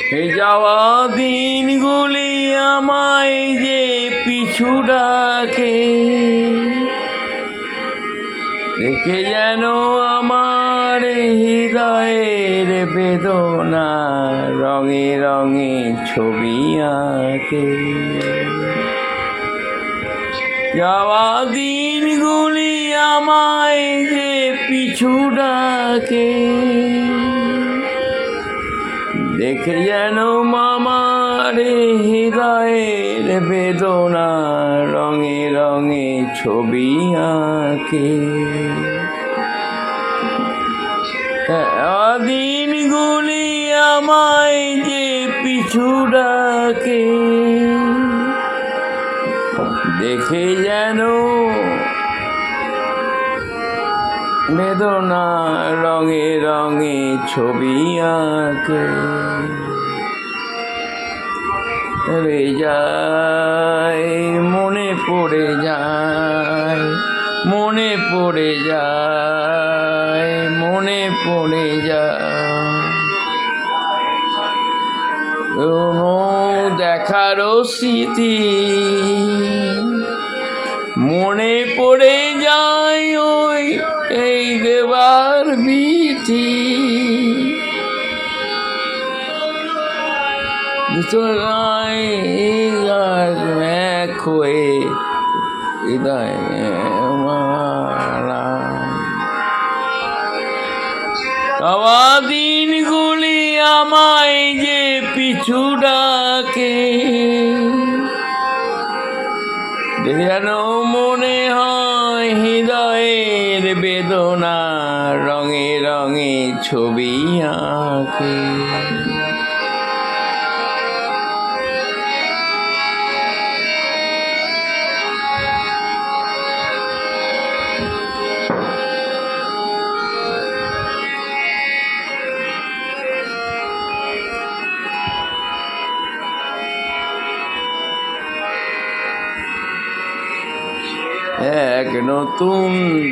এই যাওয়া দিনগুলি আমায় যে পিছু ডাকে, দেখে যেন আমার হৃদয়ের বেদনা রঙে রঙে ছবি আঁকে। যাওয়া দিনগুলি আমায় যে পিছু ডাকে, দেখে যেন আমার হৃদয়ের বেদনা রঙে রঙে ছবি আঁকে। দিনগুলি আমায় যে পিছু ডাকে, দেখে যেন বেদনা রঙে রঙে ছবি আঁকে। রে যায় মনে পড়ে যায়, মনে পড়ে যায়, মনে পড়ে যায় কোনো দেখারও স্মৃতি, মনে পড়ে যায় ওই এই দেবার ভীতি। এক হয়ে হৃদয় মারা। যাওয়া দিনগুলি আমায় যে পিছু ডাকে, যেন মনে হয় হৃদয়ের বেদনা রঙে রঙে ছবি আঁকে। এক নতুন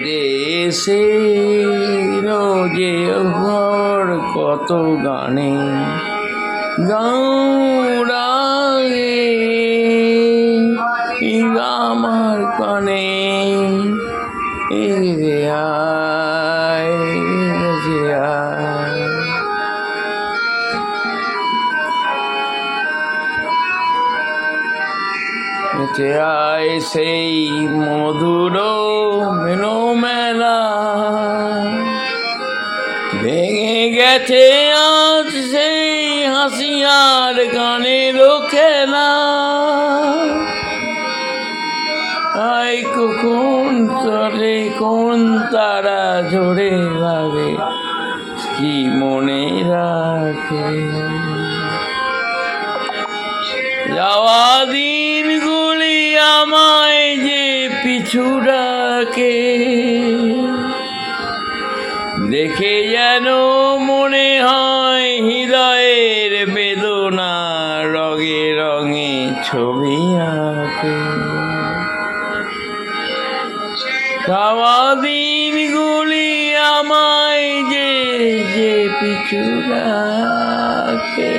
দেশে রোজে ঘর কত গানে গাউরাগে আমার কানে রে আয় রে আয়। আয় সেই মধুর মেলা, ভেঙে গেছে আজ সেই হাসি আর গানের খেলা। আয় কখন চলে কোন তারা ঝরে ভাবে কি মনে রাখে। যাওয়া দিনগুলি আমায় যে পিছু ডাকে, দেখে যেন মনে হয় হৃদয়ের বেদনা রঙে রঙে ছবি আঁকে। যাওয়া দিনগুলি আমায় যে পিছু ডাকে।